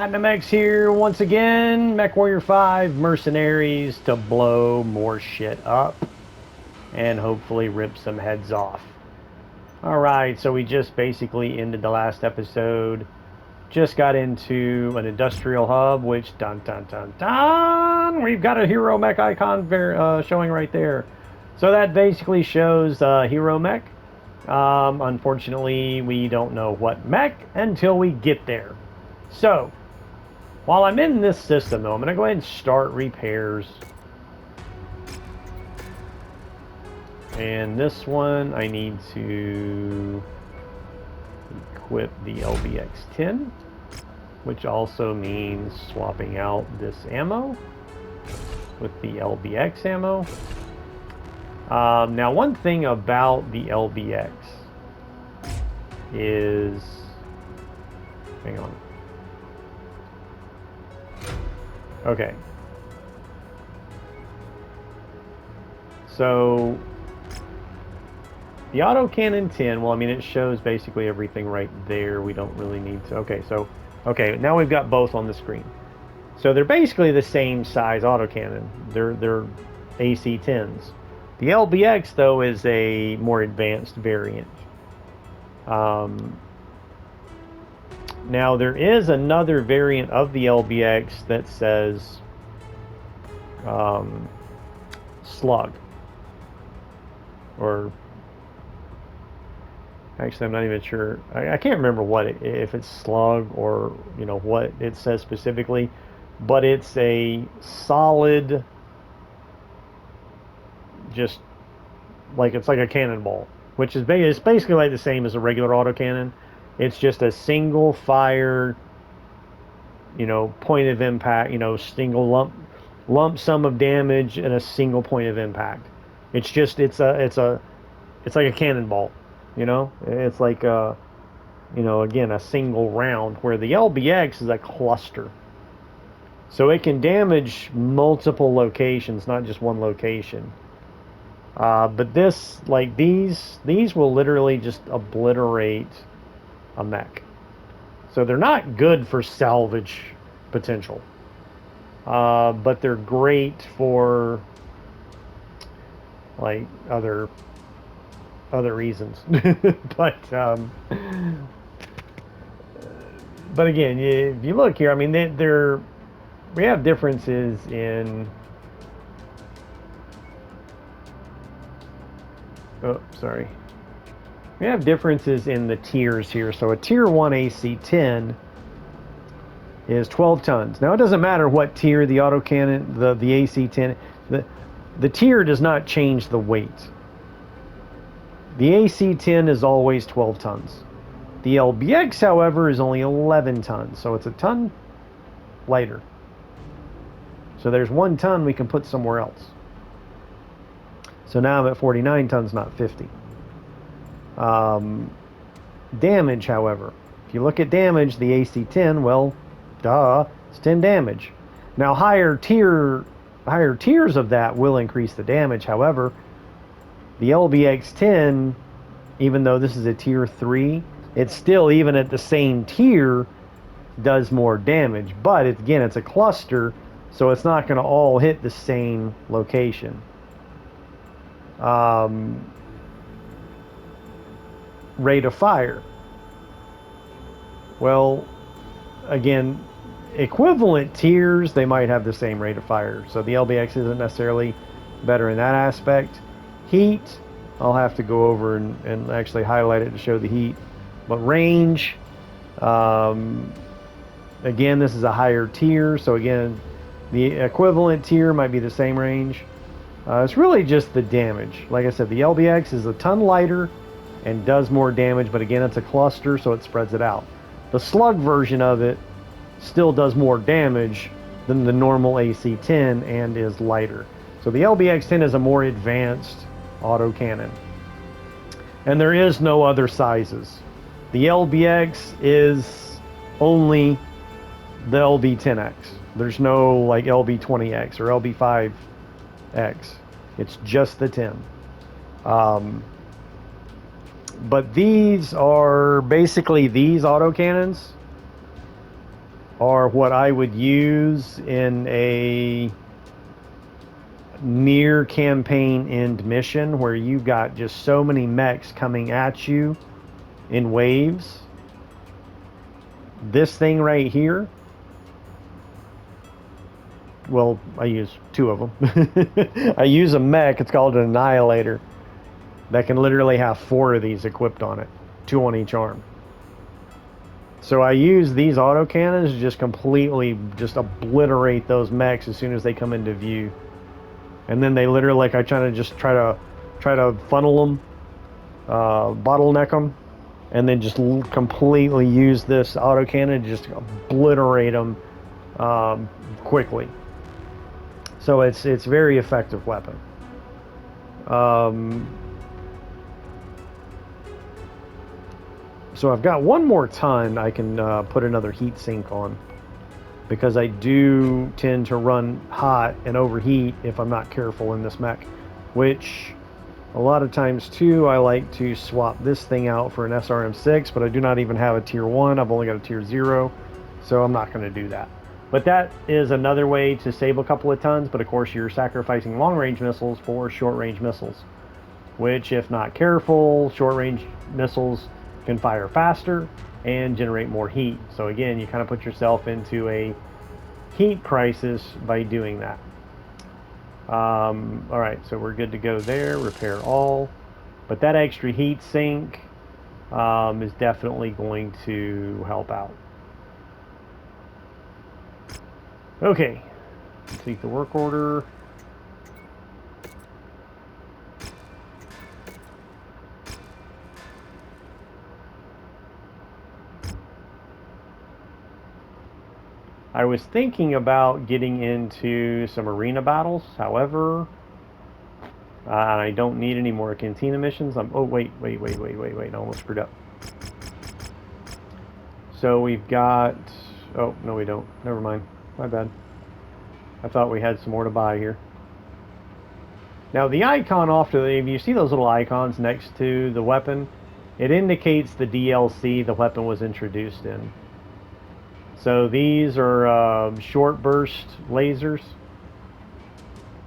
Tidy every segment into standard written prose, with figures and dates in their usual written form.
Dynamax here once again. MechWarrior 5 Mercenaries to blow more shit up and hopefully rip some heads off. Alright, so we just basically ended the last episode. Just got into an industrial hub, which dun dun dun dun! We've got a hero mech icon showing right there. So that basically shows hero mech. Unfortunately, we don't know what mech until we get there. So, while I'm in this system, though, I'm going to go ahead and start repairs. And this one, I need to equip the LBX-10, which also means swapping out this ammo with the LBX ammo. Now, one thing about the LBX is... Hang on. Okay. So the autocannon 10, well, I mean, it shows basically everything right there. We don't really need to. Okay, now we've got both on the screen. So they're basically the same size autocannon. They're AC-10s. The LBX, though, is a more advanced variant. Now, there is another variant of the LBX that says slug. Or, actually, I'm not even sure. I can't remember what if it's slug or, you know, what it says specifically. But it's a solid, just like, it's like a cannonball. Which is it's basically like the same as a regular autocannon. It's just a single fire, you know, point of impact, you know, single lump sum of damage and a single point of impact. It's just it's like a cannonball, you know. It's like you know, again, a single round, where the LBX is a cluster. So it can damage multiple locations, not just one location. But this, like these will literally just obliterate a mech. So they're not good for salvage potential. But they're great for like other reasons. But again, if you look here, I mean, we have differences in. Oh, sorry. We have differences in the tiers here. So a tier 1 AC-10 is 12 tons. Now, it doesn't matter what tier the autocannon, the AC-10, the tier does not change the weight. The AC-10 is always 12 tons. The LBX, however, is only 11 tons, so it's a ton lighter. So there's 1 ton we can put somewhere else. So now I'm at 49 tons, not 50. Damage, however, if you look at damage, the AC-10, well, duh, it's 10 damage. Now, higher tiers of that will increase the damage. However, the LBX-10, even though this is a tier 3, it's still, even at the same tier, does more damage. But again, it's a cluster, so it's not going to all hit the same location. Rate of fire. Well, again, equivalent tiers, they might have the same rate of fire. So the LBX isn't necessarily better in that aspect. Heat, I'll have to go over and actually highlight it to show the heat. But range, again, this is a higher tier. So again, the equivalent tier might be the same range. It's really just the damage. Like I said, the LBX is a ton lighter and does more damage, but again, it's a cluster, so it spreads it out. The slug version of it still does more damage than the normal AC-10 and is lighter. So the LBX-10 is a more advanced autocannon. And there is no other sizes. The LBX is only the LB-10X. There's no like LB-20X or LB-5X. It's just the 10. But these are basically, these autocannons are what I would use in a near campaign end mission where you've got just so many mechs coming at you in waves. This thing right here, well, I use two of them. I use a mech, it's called an Annihilator, that can literally have 4 of these equipped on it, 2 on each arm. So I use these autocannons to just completely just obliterate those mechs as soon as they come into view. And then they literally, like, I try to funnel them, bottleneck them, and then just completely use this autocannon to just obliterate them quickly. So it's very effective weapon. So I've got 1 more ton I can put another heat sink on, because I do tend to run hot and overheat if I'm not careful in this mech, which a lot of times too I like to swap this thing out for an SRM6, but I do not even have a tier 1, I've only got a tier 0, so I'm not going to do that. But that is another way to save a couple of tons, but of course you're sacrificing long-range missiles for short-range missiles, which, if not careful, short-range missiles can fire faster and generate more heat. So again, you kind of put yourself into a heat crisis by doing that. All right, so we're good to go there. Repair all. But that extra heat sink is definitely going to help out. Okay, complete the work order. I was thinking about getting into some arena battles. However, I don't need any more cantina missions. Oh, wait. I almost screwed up. So we've got... Oh, no we don't. Never mind. My bad. I thought we had some more to buy here. Now the icon off to the... If you see those little icons next to the weapon, it indicates the DLC the weapon was introduced in. So these are short burst lasers.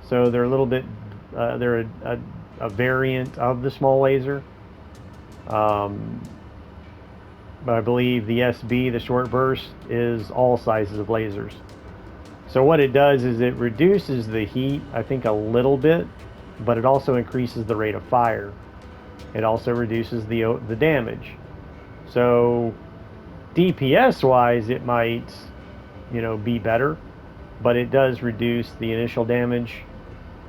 So they're a little bit, they're a variant of the small laser. But I believe the SB, the short burst, is all sizes of lasers. So what it does is it reduces the heat, I think, a little bit, but it also increases the rate of fire. It also reduces the damage. So DPS wise it might, be better, but it does reduce the initial damage.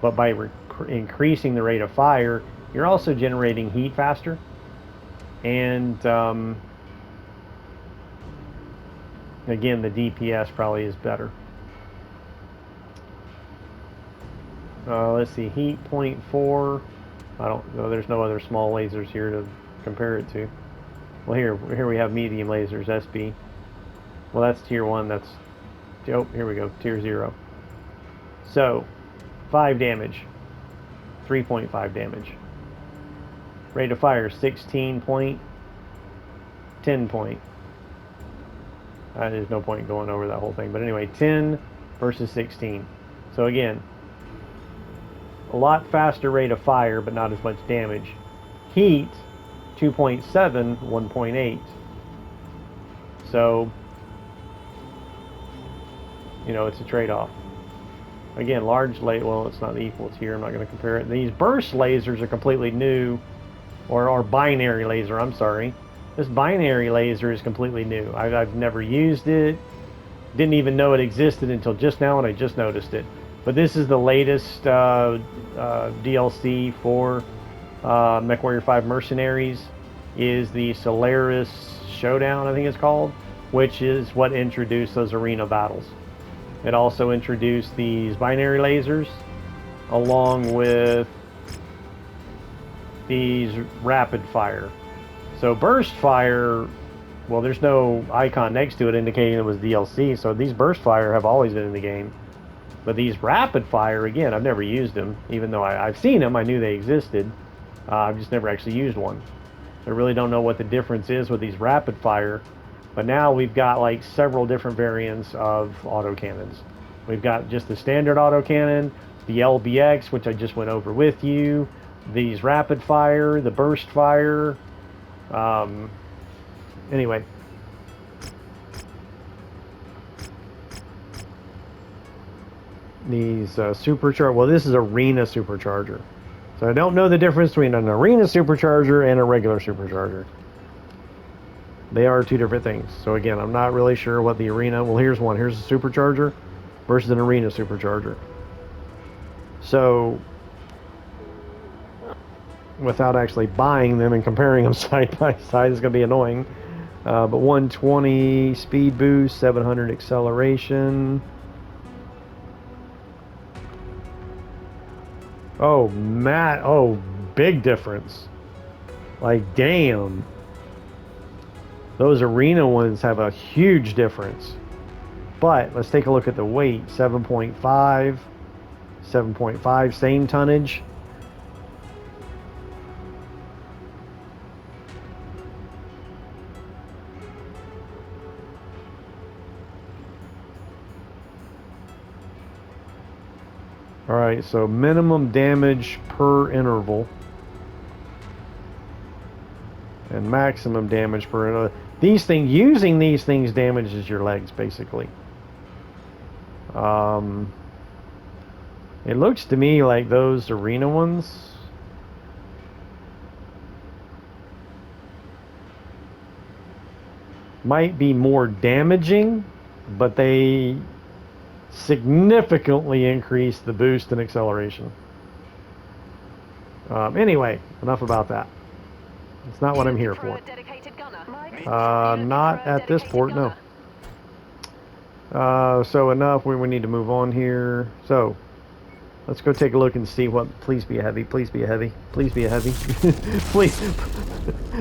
But by increasing the rate of fire, you're also generating heat faster, and again, the DPS probably is better. Let's see, heat 0.4. I don't know, there's no other small lasers here to compare it to. Well, here we have medium lasers, SB. Well, that's tier 1. That's... Oh, here we go, tier 0. So, 5 damage. 3.5 damage. Rate of fire, 16 point. 10 point. There's no point going over that whole thing. But anyway, 10 versus 16. So again, a lot faster rate of fire, but not as much damage. Heat, 2.7, 1.8. So, it's a trade-off. Again, large laser, well, it's not equal tier, I'm not going to compare it. These burst lasers are completely new, or binary laser, I'm sorry. This binary laser is completely new. I've never used it, didn't even know it existed until just now, and I just noticed it. But this is the latest DLC for MechWarrior 5 Mercenaries, is the Solaris Showdown, I think it's called, which is what introduced those arena battles. It also introduced these binary lasers, along with these rapid fire. So burst fire, well, there's no icon next to it indicating it was DLC, so these burst fire have always been in the game. But these rapid fire, again, I've never used them, even though I've seen them, I knew they existed. I've just never actually used one. I really don't know what the difference is with these rapid fire. But now we've got like several different variants of autocannons. We've got just the standard autocannon, the LBX, which I just went over with you, these rapid fire, the burst fire. Um, anyway, these supercharger. Well, this is arena supercharger. So I don't know the difference between an arena supercharger and a regular supercharger. They are two different things. So again, I'm not really sure what the arena. Well, here's one. Here's a supercharger versus an arena supercharger. So without actually buying them and comparing them side by side is going to be annoying. But 120 speed boost, 700 acceleration. Oh, Matt. Oh, big difference. Like, damn. Those arena ones have a huge difference. But let's take a look at the weight. 7.5. 7.5, same tonnage. All right, so minimum damage per interval and maximum damage per interval. Using these things damages your legs basically. It looks to me like those arena ones might be more damaging, but they significantly increase the boost and acceleration. Anyway, enough about that. It's not what I'm here for. Not at this port, no. So enough. We need to move on here. So let's go take a look and see what. Please be a heavy. Please be a heavy. Please be a heavy.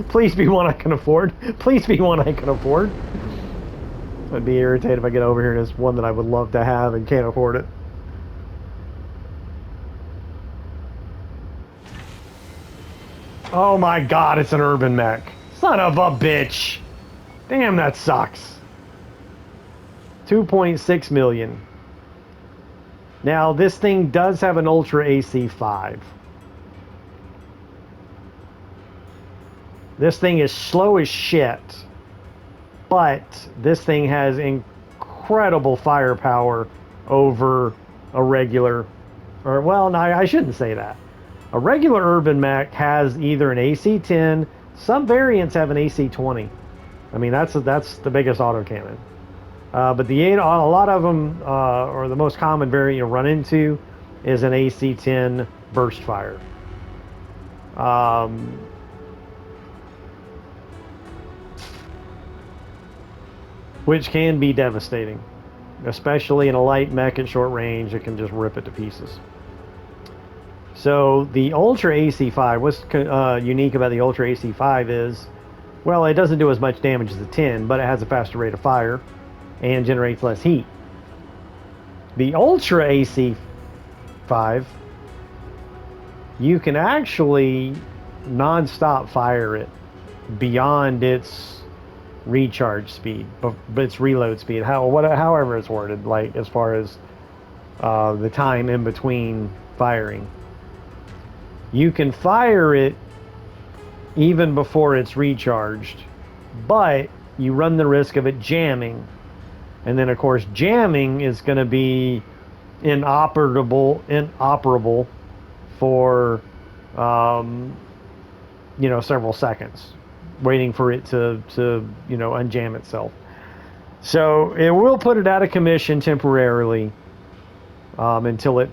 please be one I can afford. Please be one I can afford. I'd be irritated if I get over here and it's one that I would love to have and can't afford it. Oh my god, it's an urban mech. Son of a bitch. Damn, that sucks. 2.6 million. Now, this thing does have an Ultra AC5. This thing is slow as shit. But this thing has incredible firepower over a regular... Or, well, no, I shouldn't say that. A regular urban mech has either an AC-10, some variants have an AC-20. I mean, that's the biggest autocannon. But a lot of them, or the most common variant you'll run into, is an AC-10 burst fire. Which can be devastating, especially in a light mech at short range. It can just rip it to pieces. So the Ultra AC5, what's unique about the Ultra AC5 is, well, it doesn't do as much damage as the 10, but it has a faster rate of fire and generates less heat. The Ultra AC5, you can actually non-stop fire it beyond its recharge speed, but its reload speed, however it's worded, like as far as the time in between firing. You can fire it even before it's recharged, but you run the risk of it jamming. And then, of course, jamming is going to be inoperable for, several seconds, waiting for it to unjam itself. So it will put it out of commission temporarily until it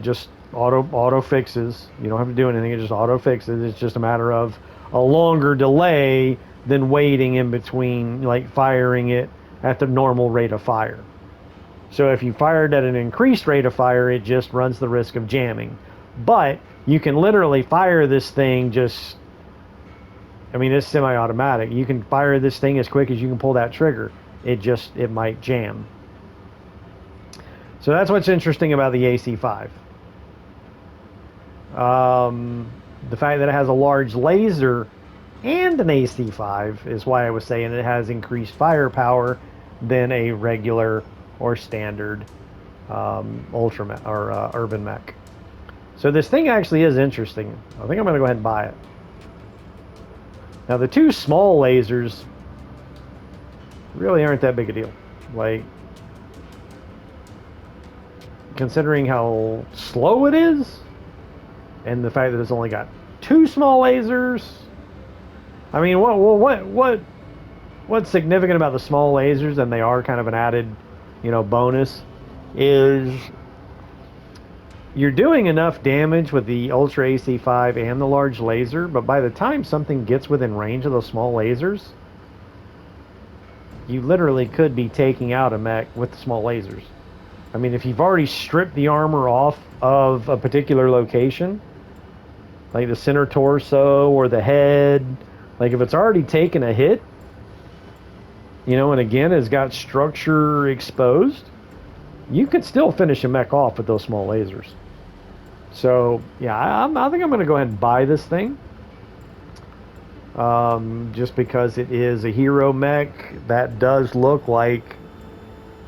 just auto fixes. You don't have to do anything; it just auto fixes. It's just a matter of a longer delay than waiting in between, like firing it at the normal rate of fire. So if you fired at an increased rate of fire, it just runs the risk of jamming. But you can literally fire this thing it's semi-automatic. You can fire this thing as quick as you can pull that trigger. It might jam. So that's what's interesting about the AC5. The fact that it has a large laser and an AC5 is why I was saying it has increased firepower than a regular or standard ultra or urban mech. So this thing actually is interesting. I think I'm going to go ahead and buy it. Now the two small lasers really aren't that big a deal. Like, considering how slow it is, and the fact that it's only got two small lasers. I mean, what's significant about the small lasers, and they are kind of an added, bonus, is you're doing enough damage with the Ultra AC5 and the large laser, but by the time something gets within range of those small lasers, you literally could be taking out a mech with the small lasers. I mean, if you've already stripped the armor off of a particular location, like the center torso or the head, like if it's already taken a hit, and again has got structure exposed, you could still finish a mech off with those small lasers. So yeah, I think I'm going to go ahead and buy this thing. Just because it is a hero mech that does look like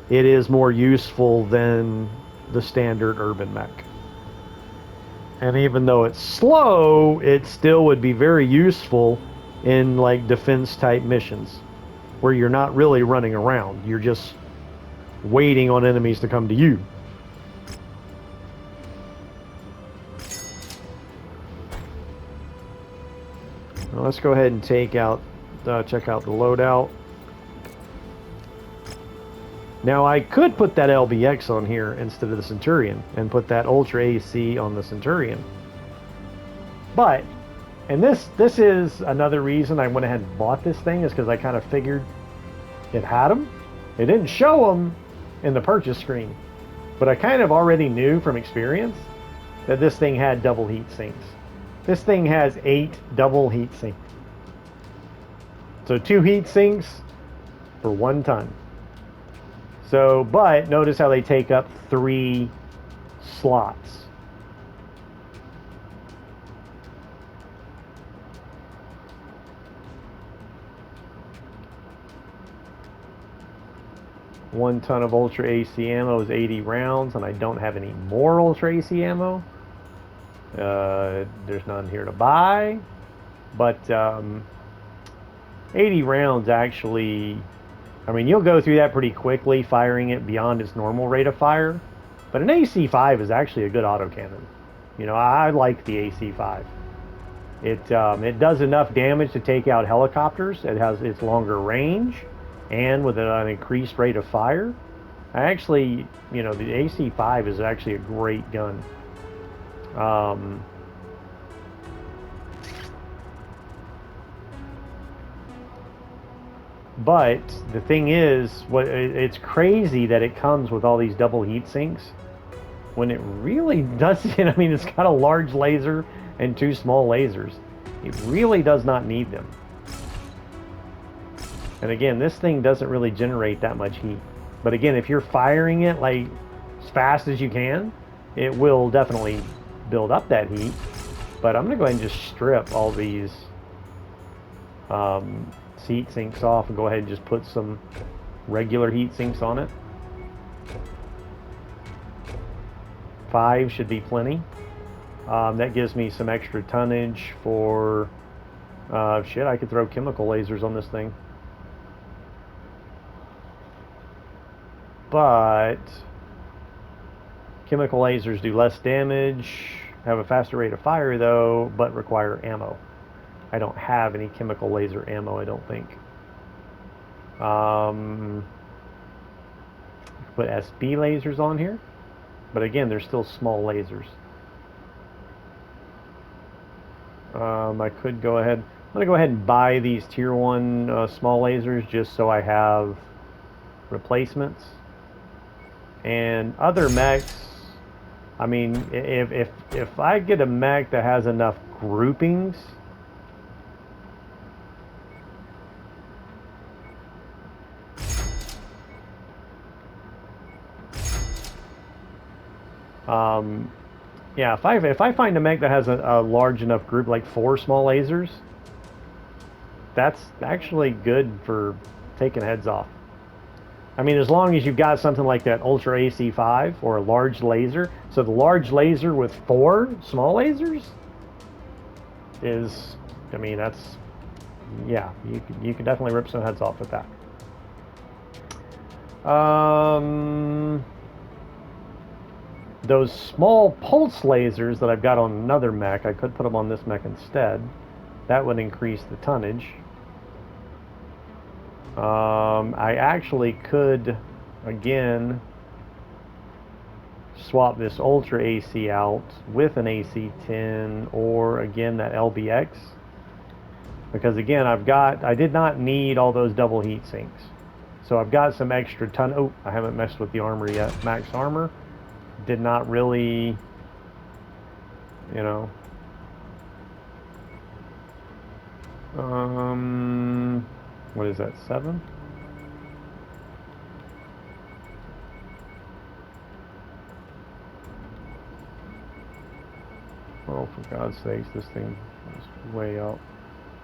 it is more useful than the standard urban mech. And even though it's slow, it still would be very useful in like defense type missions where you're not really running around. You're just waiting on enemies to come to you. Now let's go ahead and check out the loadout. Now I could put that LBX on here instead of the Centurion and put that Ultra AC on the Centurion. But, and this is another reason I went ahead and bought this thing, is because I kind of figured it had them. It didn't show them in the purchase screen, but I kind of already knew from experience that this thing had double heat sinks. This thing has 8 double heat sinks. So 2 heat sinks for 1 ton. So, but notice how they take up 3 slots. One ton of Ultra AC ammo is 80 rounds, and I don't have any more Ultra AC ammo. There's none here to buy, but 80 rounds actually, I mean, you'll go through that pretty quickly firing it beyond its normal rate of fire, but an AC5 is actually a good autocannon. I like the AC5. It does enough damage to take out helicopters. It has its longer range, and with an increased rate of fire. The AC5 is actually a great gun. But the thing is, it's crazy that it comes with all these double heat sinks when it really doesn't. I mean, it's got a large laser and 2 small lasers. It really does not need them. And again, this thing doesn't really generate that much heat. But again, if you're firing it like as fast as you can, it will definitely build up that heat. But I'm going to go ahead and just strip all these heat sinks off and go ahead and just put some regular heat sinks on it. 5 should be plenty. That gives me some extra tonnage for shit. I could throw chemical lasers on this thing. But chemical lasers do less damage, have a faster rate of fire though, but require ammo. I don't have any chemical laser ammo, I don't think. Put SB lasers on here, but again, they're still small lasers. I could go ahead. I'm going to go ahead and buy these tier 1 small lasers just so I have replacements. And other mechs, I mean, if I get a mech that has enough groupings, yeah, if I find a mech that has a large enough group, like 4 small lasers, that's actually good for taking heads off. I mean, as long as you've got something like that Ultra AC5 or a large laser. So the large laser with 4 small lasers is, I mean, that's, yeah, you can definitely rip some heads off with that. Those small pulse lasers that I've got on another mech, I could put them on this mech instead. That would increase the tonnage. I actually could, again, swap this Ultra AC out with an AC-10 or, again, that LBX. Because, again, I did not need all those double heat sinks. So I've got some extra ton. Oh, I haven't messed with the armor yet. Max armor. Did not really, you know. What is that, 7? Oh, for God's sakes, this thing is way up.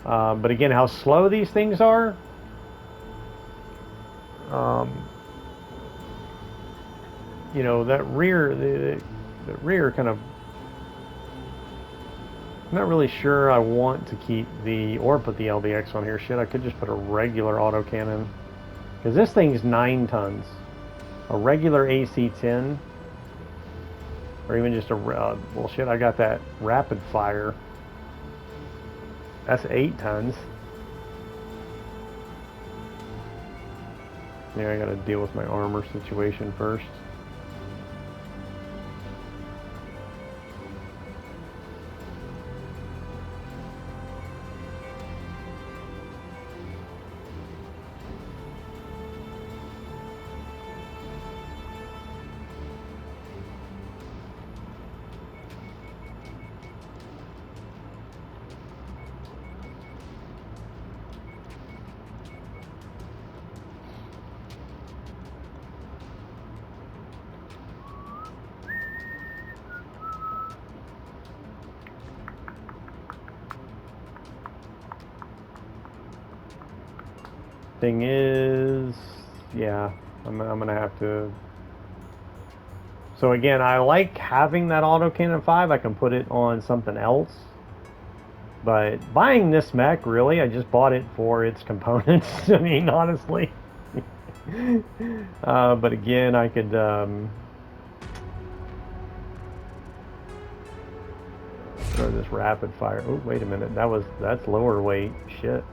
But again, how slow these things are. You know, that rear, the rear kind of. I'm not really sure I want to keep or put the LBX on here. Shit, I could just put a regular autocannon. Because this thing's 9 tons. A regular AC-10, or even just a, well shit, I got that rapid fire. That's 8 tons. Yeah, I gotta deal with my armor situation first. Thing is, yeah, I'm gonna have to. So again, I like having that autocannon 5. I can put it on something else. But buying this mech, really, I just bought it for its components. I mean, honestly. But again, I could. Throw this rapid fire. Oh, wait a minute. That's lower weight. Shit.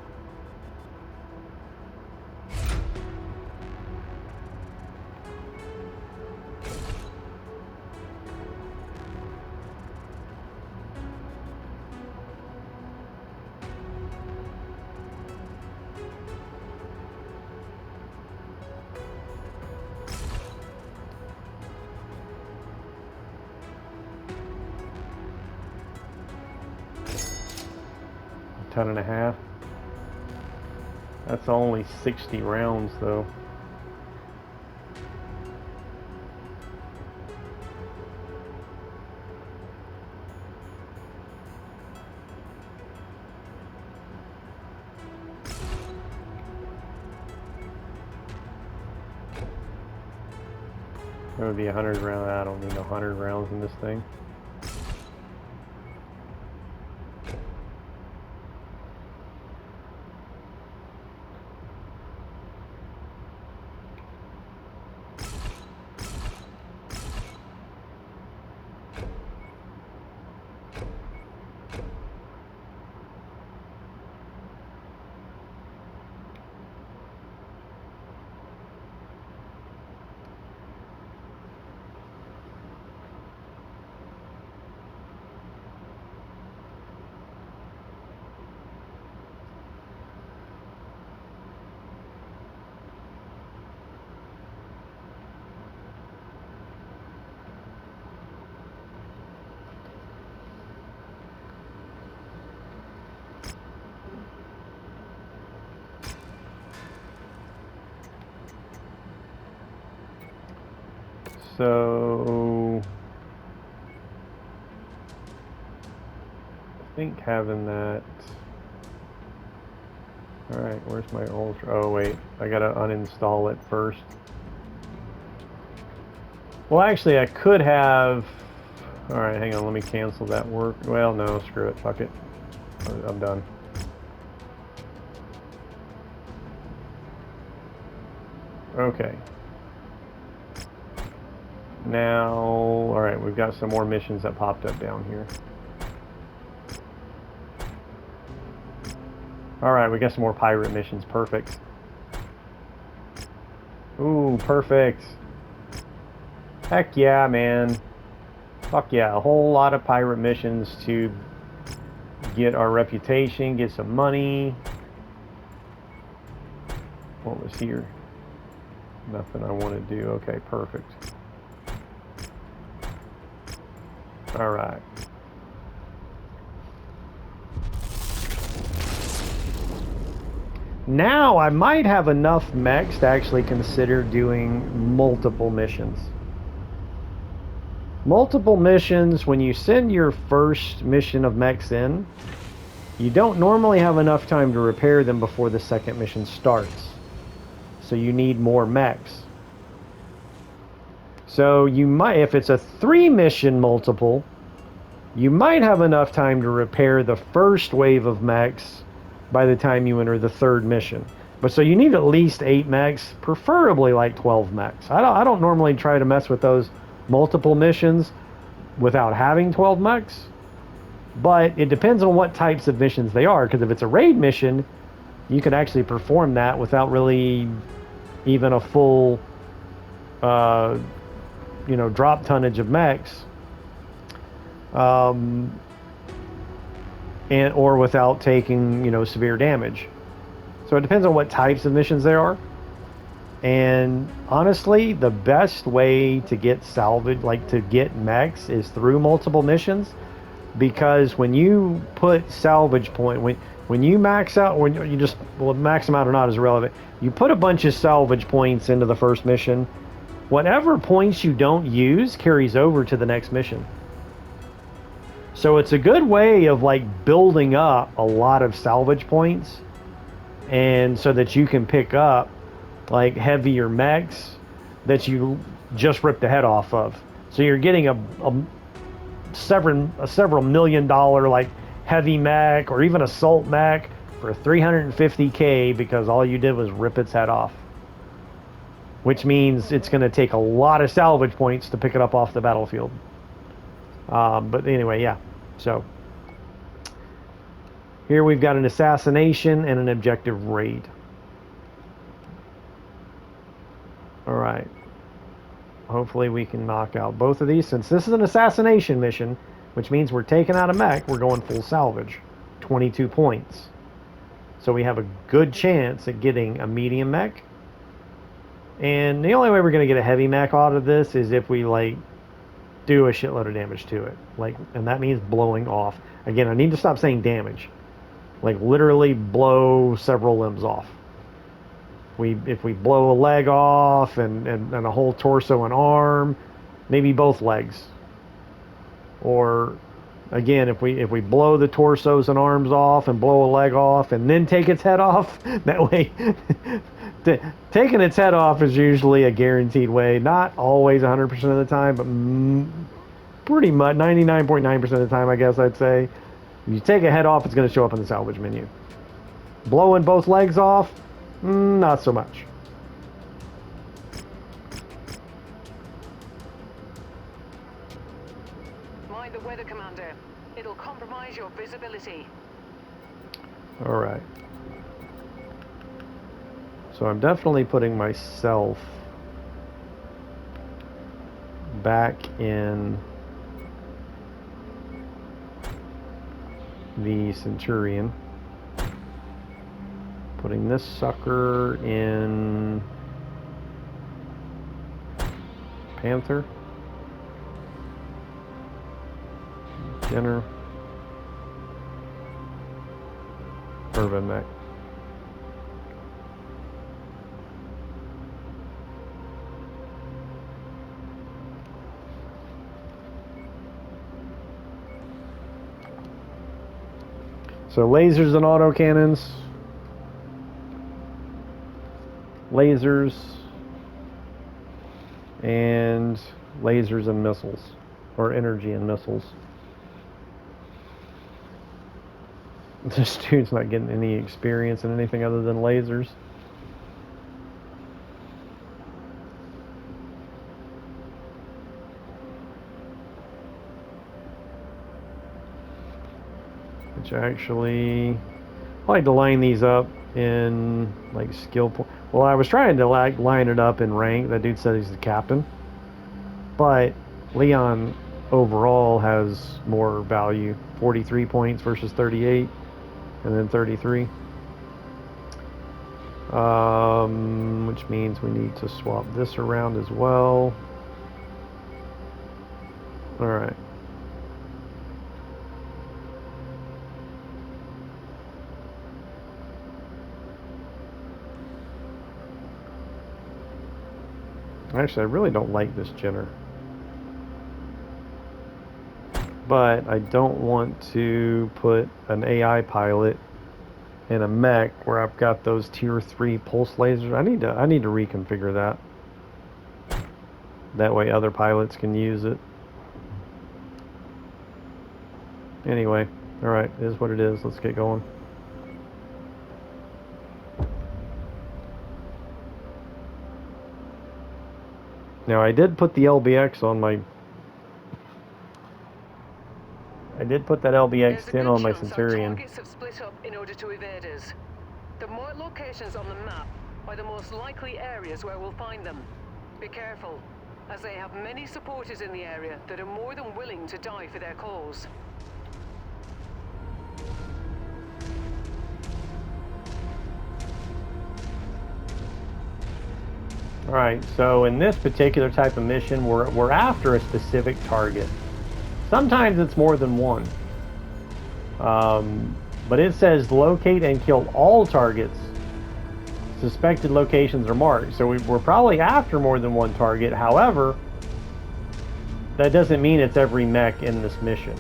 Ton and a half. That's only 60 rounds, though. That would be 100 rounds. I don't need 100 rounds in this thing. So I think having that Alright, where's my ultra? Oh wait, I gotta uninstall it first. Well, actually, I could have... Alright, hang on, let me cancel that work. Well, no, screw it, fuck it. I'm done. Okay. Now, alright, we've got some more missions that popped up down here. Alright, we got some more pirate missions. Perfect. Ooh, perfect. Heck yeah, man. Fuck yeah, a whole lot of pirate missions to get our reputation, get some money. What was here? Nothing I want to do. Okay, perfect. Alright. Now I might have enough mechs to actually consider doing multiple missions. Multiple missions, when you send your first mission of mechs in, you don't normally have enough time to repair them before the second mission starts. So you need more mechs. So you might, if it's a 3-mission multiple, you might have enough time to repair the first wave of mechs by the time you enter the 3rd mission. But so you need at least 8 mechs, preferably like 12 mechs. I don't normally try to mess with those multiple missions without having 12 mechs, but it depends on what types of missions they are, because if it's a raid mission, you can actually perform that without really even a full drop tonnage of mechs, or without taking severe damage. So it depends on what types of missions there are. And honestly, the best way to get salvage, like to get mechs, is through multiple missions, because when you put salvage point, when you max out, when you just, well, max them out or not is irrelevant. You put a bunch of salvage points into the first mission. Whatever points you don't use carries over to the next mission. So it's a good way of like building up a lot of salvage points, and so that you can pick up like heavier mechs that you just ripped the head off of. So you're getting a several $1 million like heavy mech or even assault mech for 350k because all you did was rip its head off. Which means it's going to take a lot of salvage points to pick it up off the battlefield. But anyway, yeah. So here we've got an assassination and an objective raid. All right. Hopefully we can knock out both of these. Since this is an assassination mission, which means we're taking out a mech, we're going full salvage. 22 points. So we have a good chance at getting a medium mech. And the only way we're going to get a heavy mech out of this is if we like do a shitload of damage to it. And that means blowing off. Again, I need to stop saying damage. Like literally blow several limbs off. If we blow a leg off and a whole torso and arm, maybe both legs. Or again, if we blow the torsos and arms off and blow a leg off and then take its head off, that way taking its head off is usually a guaranteed way. Not always 100% of the time, but pretty much 99.9% of the time, I guess I'd say. If you take a head off, it's going to show up in the salvage menu. Blowing both legs off, not so much. Mind the weather, Commander. It'll compromise your visibility. All right. So I'm definitely putting myself back in the Centurion. Putting this sucker in Panther. Jenner. Urban Mech. So lasers and autocannons. lasers, and lasers and missiles, or energy and missiles. This dude's not getting any experience in anything other than lasers. Which actually, I like to line these up in like skill point. Well, I was trying to like line it up in rank. That dude said he's the captain, but Leon overall has more value. 43 points versus 38, and then 33. Which means we need to swap this around as well. All right. Actually, I really don't like this Jenner. But I don't want to put an AI pilot in a mech where I've got those tier 3 pulse lasers. I need to reconfigure that. That way other pilots can use it. Anyway, alright, it is what it is. Let's get going. Now I did put the LBX on my... I did put that LBX-10 on my Centurion. Targets have split up in order to evade us. The more locations on the map are the most likely areas where we'll find them. Be careful, as they have many supporters in the area that are more than willing to die for their cause. Alright, so in this particular type of mission, we're after a specific target. Sometimes it's more than one. But it says locate and kill all targets. Suspected locations are marked. So we're probably after more than one target. However, that doesn't mean it's every mech in this mission.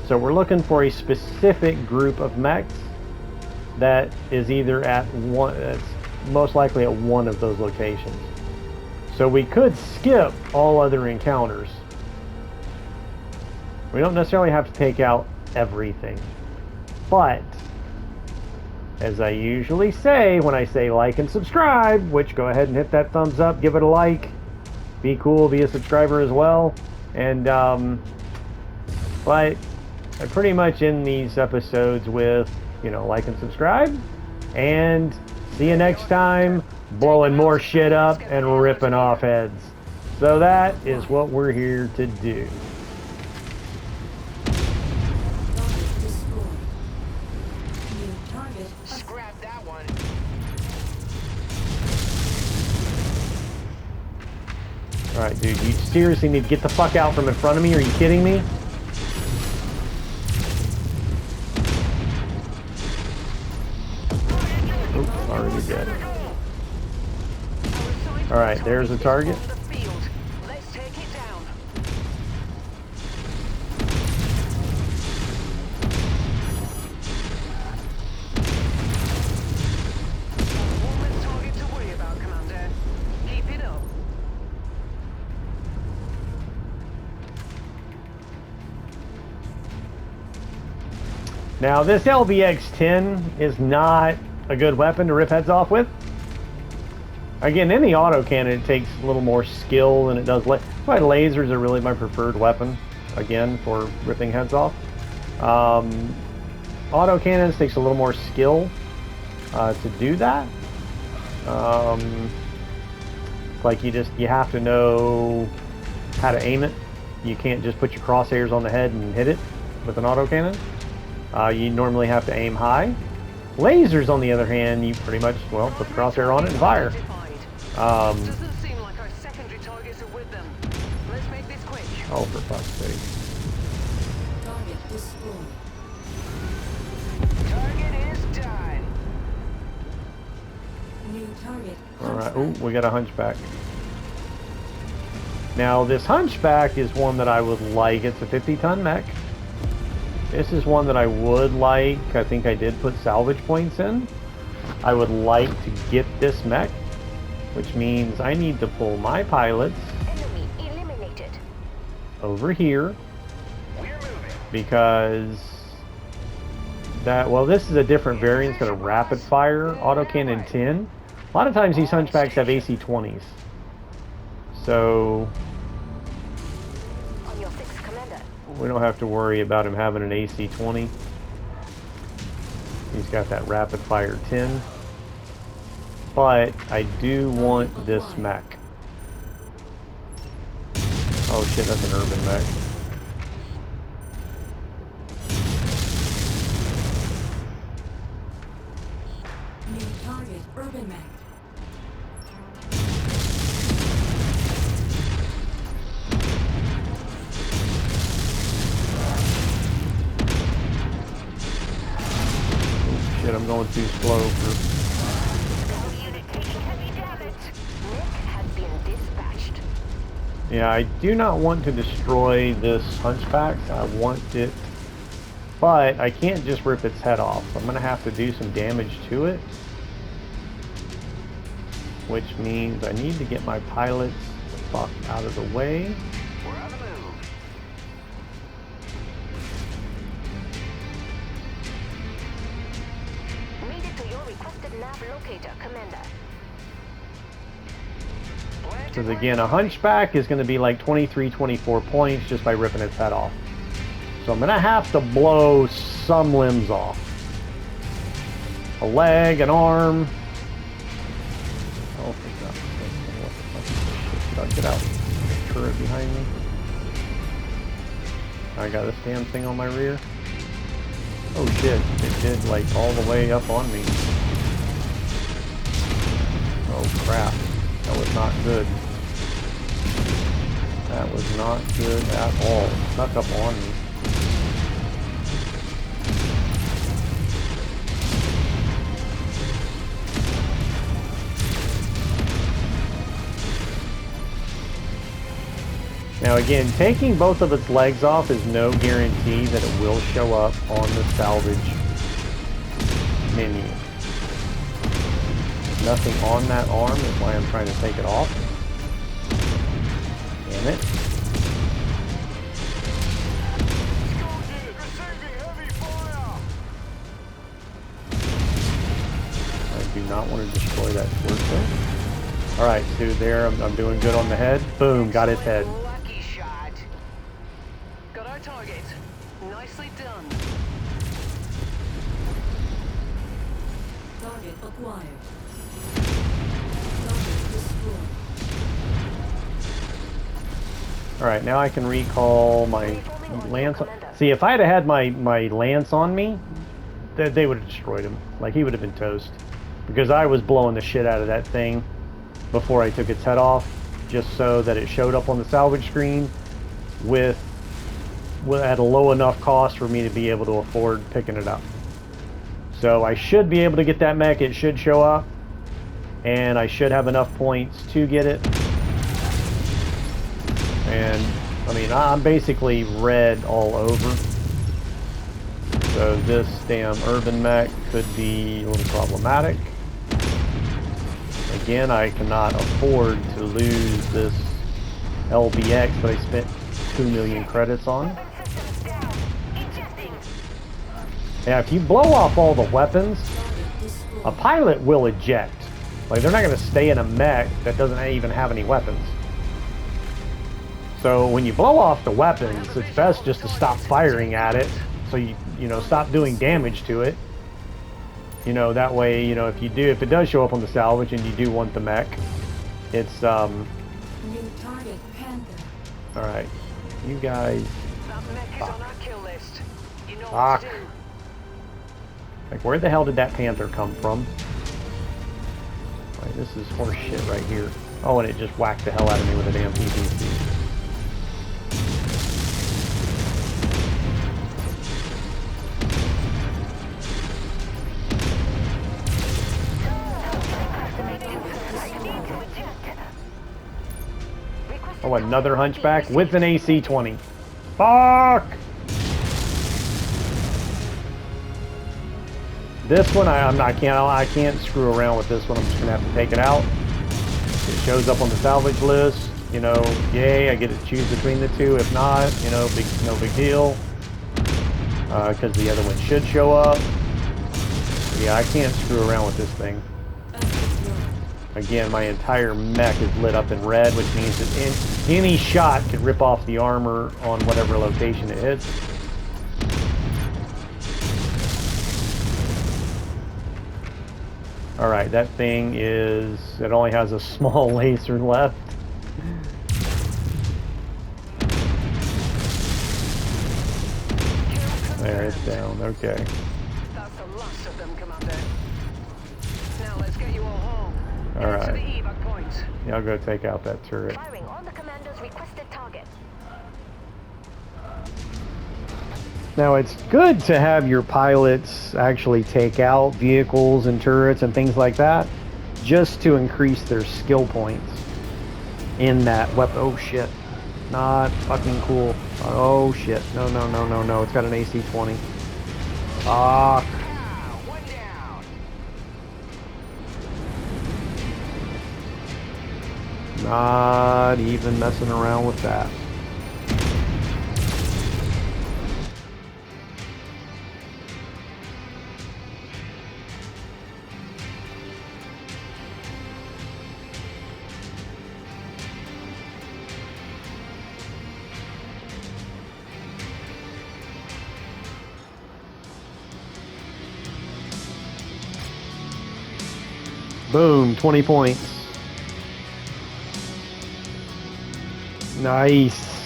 So we're looking for a specific group of mechs that is either at one, that's most likely at one of those locations. So we could skip all other encounters. We don't necessarily have to take out everything. But, as I usually say when I say like and subscribe, which go ahead and hit that thumbs up, give it a like, be cool, be a subscriber as well. And, but I pretty much end these episodes with, you know, like and subscribe. And see you next time, blowing more shit up and ripping off heads. So that is what we're here to do. Scrap that one. Alright, dude, you seriously need to get the fuck out from in front of me? Are you kidding me? Oops, already dead. Alright, there's a target. Let's take it down. One less target to worry about, Commander. Keep it up. Now, this LBX-10 is not a good weapon to rip heads off with. Again, in the autocannon, it takes a little more skill than it does. That's why lasers are really my preferred weapon, again, for ripping heads off. Autocannons takes a little more skill to do that. Like you have to know how to aim it. You can't just put your crosshairs on the head and hit it with an autocannon. You normally have to aim high. Lasers, on the other hand, you pretty much, well, put the crosshair on it and fire. Doesn't seem like our secondary targets are with them. Let's make this quick. Oh, for fuck's sake. Target destroyed. Target is done. New target. Alright, ooh, we got a Hunchback. Now, this Hunchback is one that I would like. It's a 50-ton mech. This is one that I would like. I think I did put salvage points in. I would like to get this mech. which means I need to pull my pilots Enemy eliminated. over here We're moving. because that, well, this is a different variant. It's got a rapid fire autocannon 10. A lot of times these Hunchbacks have AC-20s. So On your 6th, Commander. we don't have to worry about him having an AC-20. He's got that rapid fire 10. But I do want this mech. Oh shit, that's an urban mech. New target, urban mech. Oh shit, I'm going too slow for... Unit taking heavy damage. Mech has been dispatched. Yeah, I do not want to destroy this Hunchback. I want it... But I can't just rip its head off. I'm going to have to do some damage to it. Which means I need to get my pilots the fuck out of the way. We're on the move. Made it to your requested nav locator, Commander. Because again, a Hunchback is going to be like 23, 24 points just by ripping its head off. So I'm going to have to blow some limbs off. A leg, an arm. Oh, for God's sake, what the fuck is this shit? Get out. Turret behind me. I got this damn thing on my rear. Oh shit, it did like all the way up on me. Oh crap. That was not good. That was not good at all. It snuck up on me. Now again, taking both of its legs off is no guarantee that it will show up on the salvage menu. There's nothing on that arm, that's why I'm trying to take it off. Damn it. Receiving heavy fire. I do not want to destroy that torso. Alright, so there, I'm doing good on the head. Boom, got its head. Lucky shot. Got our target. Nicely done. Target acquired. Target destroyed. Alright, now I can recall my lance. See, if I had my lance on me, they would have destroyed him. Like, he would have been toast. Because I was blowing the shit out of that thing before I took its head off, just so that it showed up on the salvage screen at a low enough cost for me to be able to afford picking it up. So I should be able to get that mech. It should show up, and I should have enough points to get it. And I mean, I'm basically red all over. So this damn urban mech could be a little problematic. Again, I cannot afford to lose this LBX that I spent 2 million credits on. Yeah, if you blow off all the weapons, a pilot will eject. Like, they're not going to stay in a mech that doesn't even have any weapons. So when you blow off the weapons, it's best just to stop firing at it. So you know, stop doing damage to it. You know, that way, you know, if it does show up on the salvage and you do want the mech, it's New target, Panther. alright. You guys, That mech is Fuck. on our kill list. You know Fuck. what to do. like, where the hell did that Panther come from? Like, this is horse shit right here. Oh, and it just whacked the hell out of me with a damn PPC. Oh, another Hunchback with an AC-20. Fuck! This one, I can't screw around with this one. I'm just gonna have to take it out. It shows up on the salvage list. You know, yay, I get to choose between the two. If not, you know, no big deal. Because the other one should show up. Yeah, I can't screw around with this thing. Again, my entire mech is lit up in red, which means that any shot could rip off the armor on whatever location it hits. Alright, that thing it only has a small laser left. There, it's down, okay. That's the last of them, Commander. Now let's get you all home. All right. To the evac point. Yeah, I'll go take out that turret. Firing on the commander's requested target. Now, it's good to have your pilots actually take out vehicles and turrets and things like that, just to increase their skill points in that weapon. Oh, shit. Not fucking cool. Oh, shit. No, no, no, no, no. It's got an AC-20. Fuck. Ah, one down. Not even messing around with that. Boom, 20 points. Nice.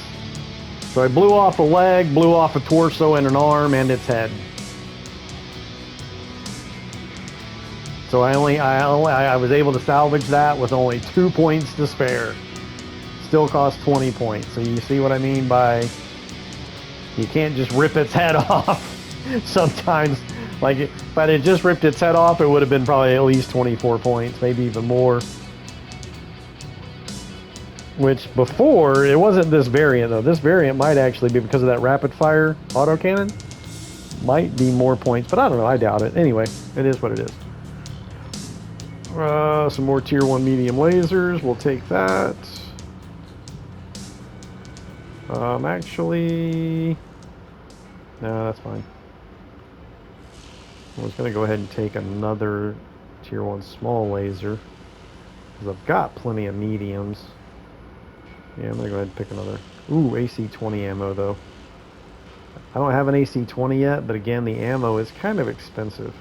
So I blew off a leg, blew off a torso and an arm and its head. So I was able to salvage that with only 2 points to spare. Still cost 20 points. So you see what I mean by you can't just rip its head off. Sometimes, like, if I had just ripped its head off, it would have been probably at least 24 points, maybe even more. Which before, it wasn't this variant though. This variant might actually be, because of that rapid fire autocannon, might be more points, but I don't know, I doubt it. Anyway, it is what it is. Some more tier 1 medium lasers, we'll take that. Actually, no, that's fine. I was going to go ahead and take another tier 1 small laser, because I've got plenty of mediums. Yeah, I'm going to go ahead and pick another. Ooh, AC-20 ammo, though. I don't have an AC-20 yet, but again, the ammo is kind of expensive.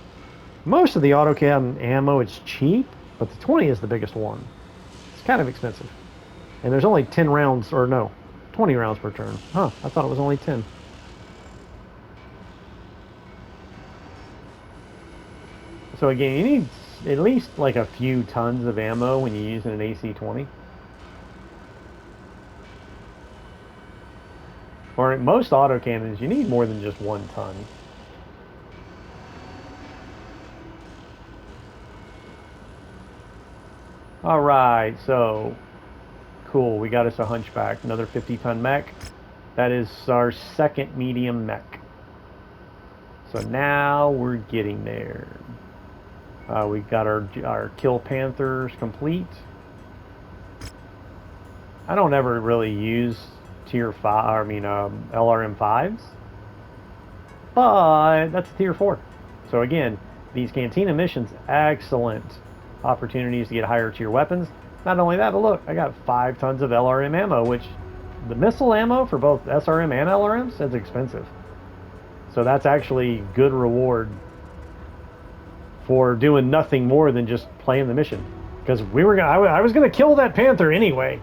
Most of the autocannon ammo is cheap, but the 20 is the biggest one. It's kind of expensive. And there's only 10 rounds, or no, 20 rounds per turn. Huh, I thought it was only 10. So again, you need at least like a few tons of ammo when you're using an AC-20. Or at most autocannons, you need more than just 1 ton. Alright, so cool, we got us a Hunchback, another 50-ton mech. That is our second medium mech. So now we're getting there. We got our Kill Panthers complete. I don't ever really use tier 5, I mean LRM 5s, but that's tier 4. So again, these Cantina missions, excellent opportunities to get higher tier weapons. Not only that, but look, I got 5 tons of LRM ammo, which the missile ammo for both SRM and LRMs is expensive. So that's actually good reward for doing nothing more than just playing the mission. Because I was gonna kill that Panther anyway.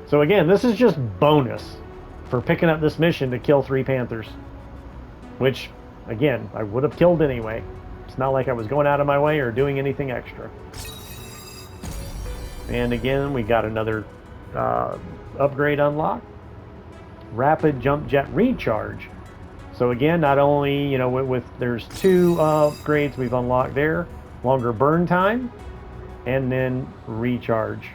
So again, this is just bonus for picking up this mission to kill 3 Panthers. Which, again, I would have killed anyway. It's not like I was going out of my way or doing anything extra. And again, we got another upgrade unlocked. Rapid Jump Jet Recharge. So again, not only, you know, there's 2 upgrades we've unlocked there. Longer burn time, and then recharge.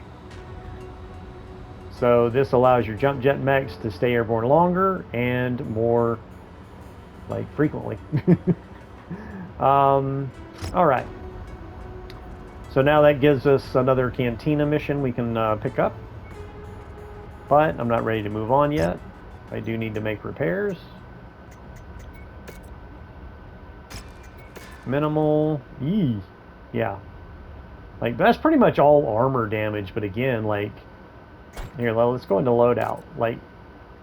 So this allows your jump jet mechs to stay airborne longer and more, like, frequently. All right. So now that gives us another Cantina mission we can pick up. But I'm not ready to move on yet. I do need to make repairs. Minimal. Yee. Yeah. Like, that's pretty much all armor damage. But again, like... Here, let's go into loadout. Like,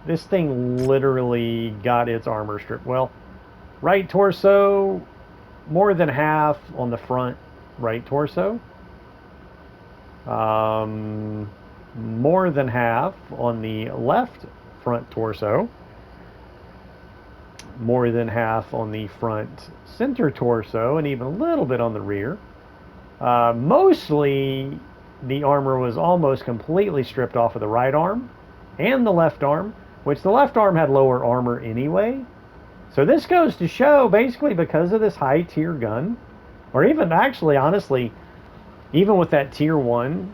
this thing literally got its armor stripped. Well, right torso, more than half on the front right torso. More than half on the left front torso. More than half on the front center torso, and even a little bit on the rear. Mostly, the armor was almost completely stripped off of the right arm and the left arm, which the left arm had lower armor anyway. So this goes to show, basically, because of this high tier gun, or even actually, honestly, even with that tier 1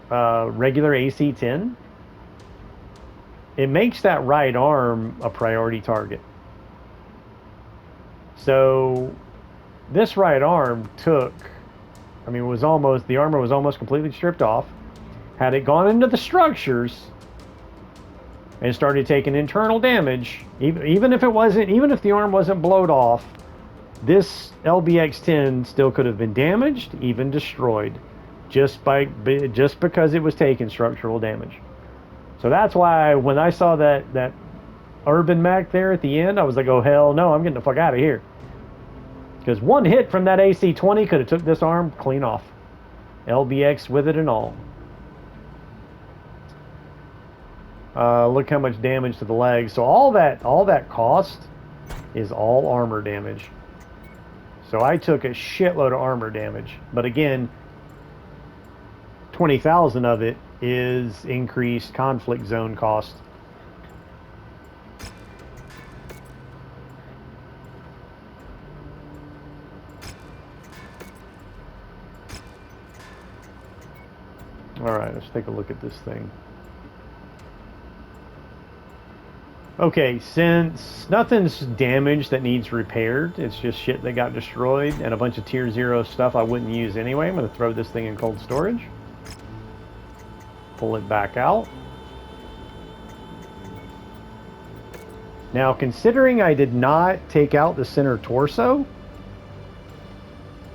regular AC-10, it makes that right arm a priority target. So this right arm took, I mean, was almost, the armor was almost completely stripped off. Had it gone into the structures and started taking internal damage, even if it wasn't, even if the arm wasn't blowed off, this LBX-10 still could have been damaged, even destroyed, just because it was taking structural damage. So that's why when I saw that urban mech there at the end, I was like, oh hell no, I'm getting the fuck out of here. Because one hit from that AC-20 could have took this arm clean off. LBX with it and all. Look how much damage to the legs. So all that cost is all armor damage. So I took a shitload of armor damage. But again, 20,000 of it is increased conflict zone cost. Alright, let's take a look at this thing. Okay, since nothing's damaged that needs repaired, it's just shit that got destroyed and a bunch of tier 0 stuff I wouldn't use anyway, I'm going to throw this thing in cold storage. Pull it back out. Now, considering I did not take out the center torso,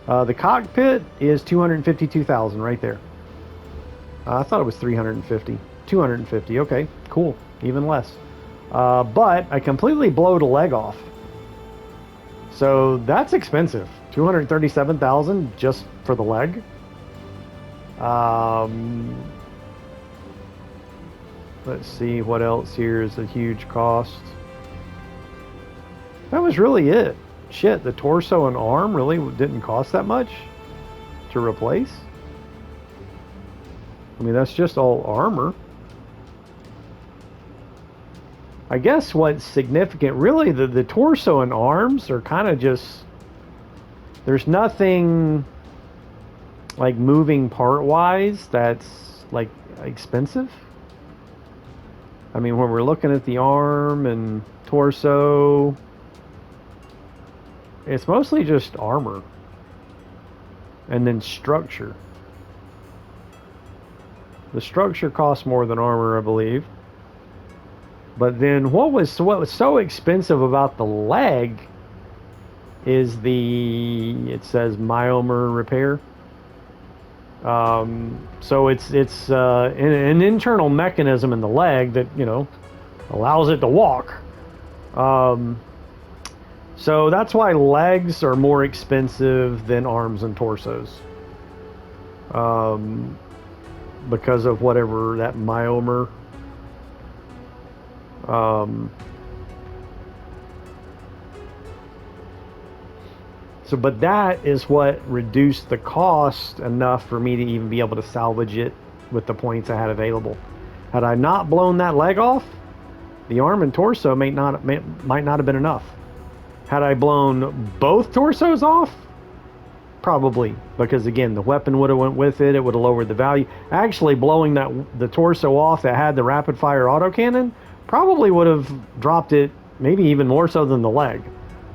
the cockpit is 252,000 right there. I thought it was 350. 250, okay, cool, even less. But I completely blowed a leg off. So that's expensive. 237,000 just for the leg. Let's see what else here is a huge cost. That was really it. Shit, the torso and arm really didn't cost that much to replace. I mean, that's just all armor. I guess what's significant, really, the torso and arms are kind of just... There's nothing, like, moving part-wise that's, like, expensive. I mean, when we're looking at the arm and torso, it's mostly just armor. And then structure. The structure costs more than armor, I believe. But then what was so expensive about the leg is it says myomer repair. So it's an internal mechanism in the leg that, you know, allows it to walk. So that's why legs are more expensive than arms and torsos. Because of whatever that myomer. But that is what reduced the cost enough for me to even be able to salvage it with the points I had available. Had I not blown that leg off, the arm and torso might not have been enough. Had I blown both torsos off, probably, because again, the weapon would have went with it. It would have lowered the value. Actually, blowing the torso off that had the rapid fire autocannon probably would have dropped it, maybe even more so than the leg.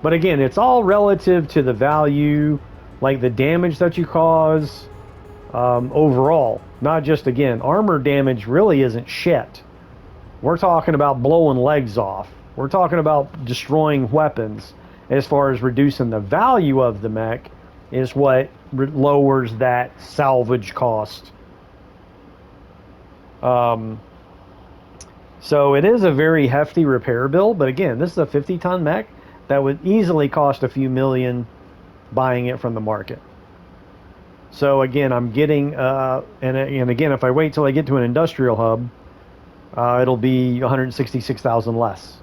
But again, it's all relative to the value, like the damage that you cause, overall. Not just, again, armor damage really isn't shit. We're talking about blowing legs off. We're talking about destroying weapons. As far as reducing the value of the mech is what lowers that salvage cost. So it is a very hefty repair bill, but again, this is a 50-ton mech that would easily cost a few million buying it from the market. So again, I'm getting, and again, if I wait till I get to an industrial hub, it'll be 166,000 less.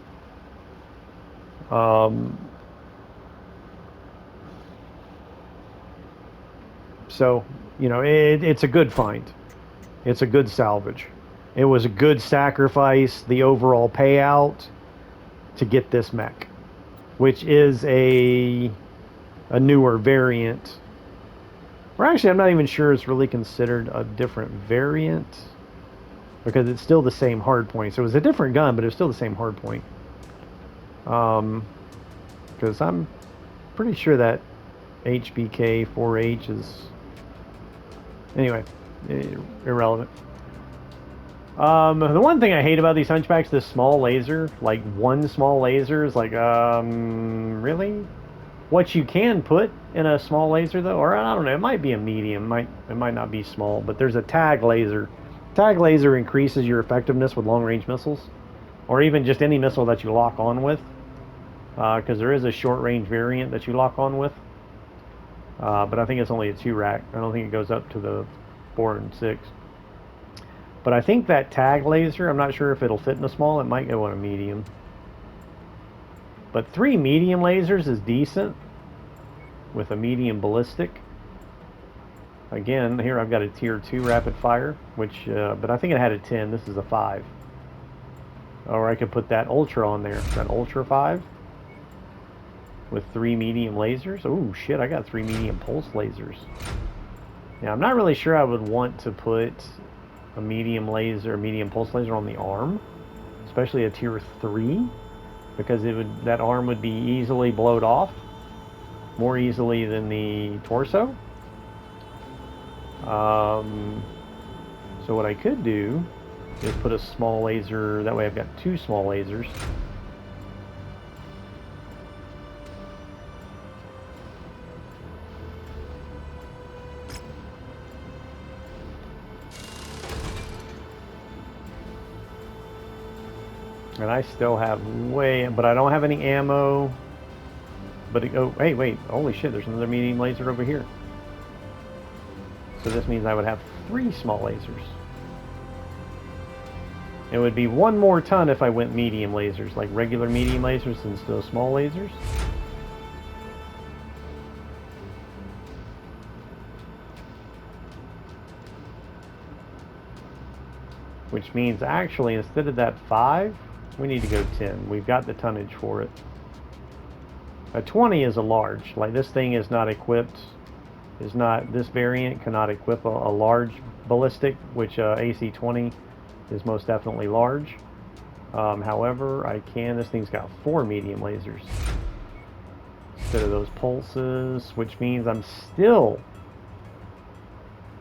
So, you know, it's a good find. It's a good salvage. It was a good sacrifice, the overall payout, to get this mech, which is a newer variant. Or actually, I'm not even sure it's really considered a different variant, because it's still the same hard point. So it was a different gun, but it was still the same hard point. Because I'm pretty sure that HBK 4H is... Anyway, irrelevant. The one thing I hate about these Hunchbacks, this small laser, like one small laser is like, really? What you can put in a small laser though, or I don't know, it might be a medium, it might not be small, but there's a tag laser. Tag laser increases your effectiveness with long-range missiles, or even just any missile that you lock on with, because there is a short-range variant that you lock on with. But I think it's only a 2-rack. I don't think it goes up to the 4 and 6. But I think that tag laser, I'm not sure if it'll fit in a small. It might go on a medium. But 3 medium lasers is decent with a medium ballistic. Again, here I've got a tier 2 rapid fire, which, but I think it had a 10. This is a 5. Or I could put that ultra on there. That ultra 5 with 3 medium lasers. Oh shit, I got 3 medium pulse lasers. Now I'm not really sure I would want to put a medium laser, medium pulse laser on the arm, especially a tier 3, because that arm would be easily blowed off, more easily than the torso. So what I could do is put a small laser, that way I've got 2 small lasers. And I still have but I don't have any ammo. But hey, wait, holy shit, there's another medium laser over here. So this means I would have 3 small lasers. It would be 1 more ton if I went medium lasers, like regular medium lasers instead of small lasers. Which means actually instead of that 5, we need to go 10. We've got the tonnage for it. A 20 is a large. Like this thing is not equipped. This variant cannot equip a large ballistic, which AC-20 is most definitely large. However, I can. This thing's got 4 medium lasers instead of those pulses, which means I'm still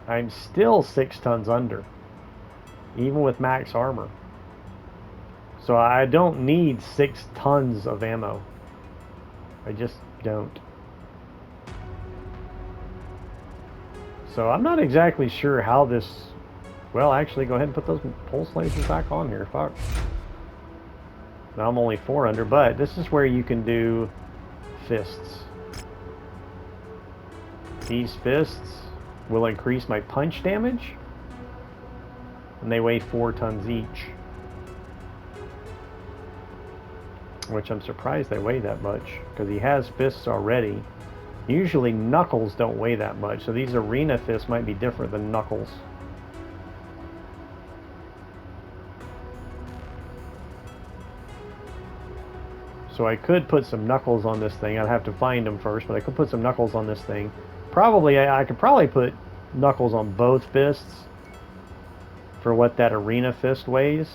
6 tons under, even with max armor. So I don't need 6 tons of ammo. I just don't. So I'm not exactly sure how this... Well, actually, go ahead and put those pulse lasers back on here. Fuck. Now I'm only 4 under, but this is where you can do fists. These fists will increase my punch damage, and they weigh 4 tons each. Which I'm surprised they weigh that much, because he has fists already. Usually knuckles don't weigh that much, so these arena fists might be different than knuckles. So I could put some knuckles on this thing. I'd have to find them first, but I could put some knuckles on this thing. Probably, I could probably put knuckles on both fists for what that arena fist weighs.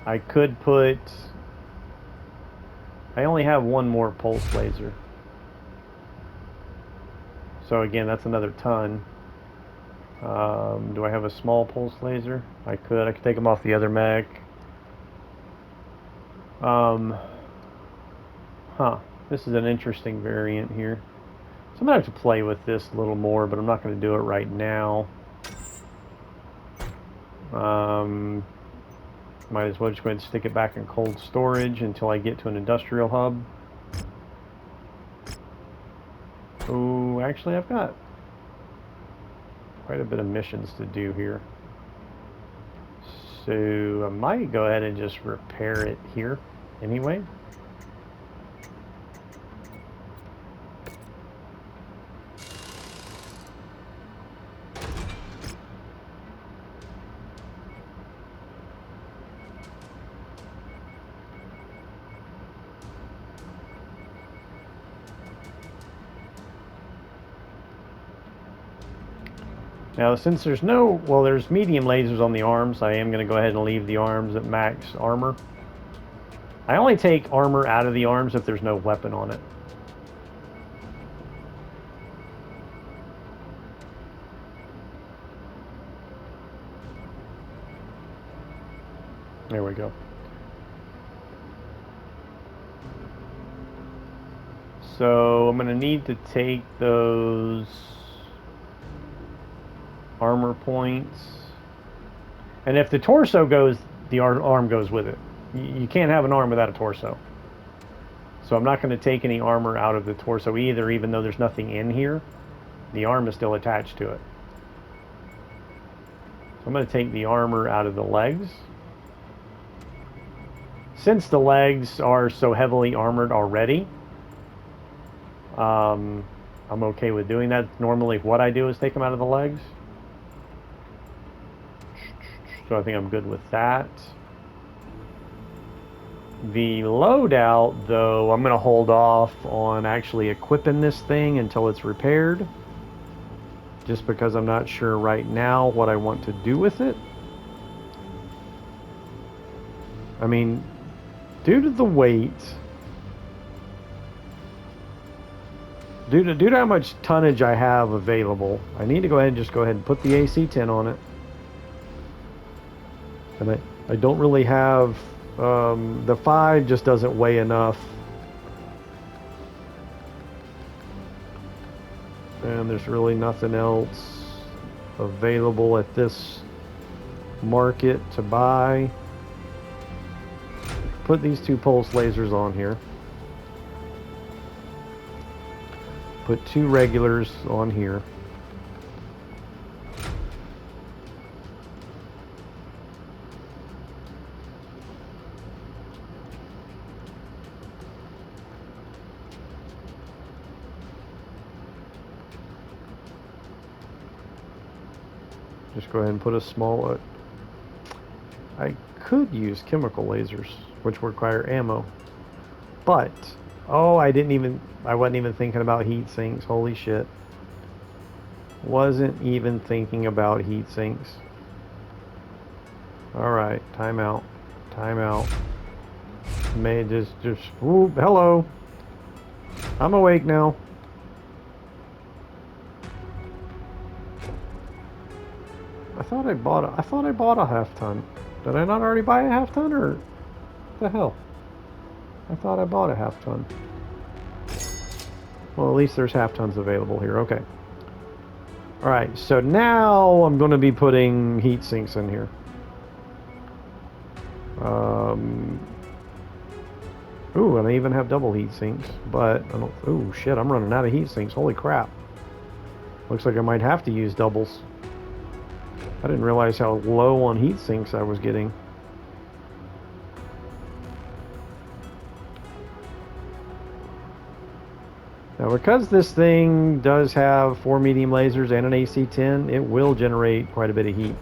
I could put... I only have one more pulse laser. So again, that's another ton. Do I have a small pulse laser? I could take them off the other mech. This is an interesting variant here. So I'm going to have to play with this a little more, but I'm not going to do it right now. Might as well just go ahead and stick it back in cold storage until I get to an industrial hub. Oh, actually I've got quite a bit of missions to do here. So I might go ahead and just repair it here anyway. Now, since there's there's medium lasers on the arms, I am going to go ahead and leave the arms at max armor. I only take armor out of the arms if there's no weapon on it. There we go. So I'm going to need to take those armor points, and if the torso goes, the arm goes with it. You can't have an arm without a torso. So I'm not going to take any armor out of the torso either, even though there's nothing in here. The arm is still attached to it. So I'm going to take the armor out of the legs. Since the legs are so heavily armored already, I'm okay with doing that. Normally what I do is take them out of the legs. So I think I'm good with that. The loadout, though, I'm going to hold off on actually equipping this thing until it's repaired. Just because I'm not sure right now what I want to do with it. I mean, due to the weight, due to how much tonnage I have available, I need to go ahead and put the AC-10 on it. And I don't really have, the 5 just doesn't weigh enough. And there's really nothing else available at this market to buy. Put these 2 pulse lasers on here. Put 2 regulars on here. Just go ahead and put a small... I could use chemical lasers, which require ammo. But, oh, I wasn't even thinking about heat sinks. Holy shit. Wasn't even thinking about heat sinks. Alright, time out. Time out. May just, ooh, hello. I'm awake now. I thought I bought a half ton. Did I not already buy a half ton, or what the hell? I thought I bought a half ton. Well, at least there's half tons available here. Okay. Alright, so now I'm going to be putting heat sinks in here. Ooh, and I even have double heat sinks, but I don't... Ooh, shit, I'm running out of heat sinks. Holy crap. Looks like I might have to use doubles. I didn't realize how low on heat sinks I was getting. Now, because this thing does have 4 medium lasers and an AC-10, it will generate quite a bit of heat.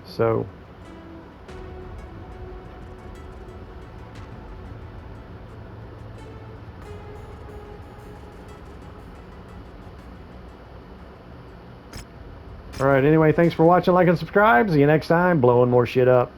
So, All right, anyway, thanks for watching, like, and subscribe. See you next time, blowing more shit up.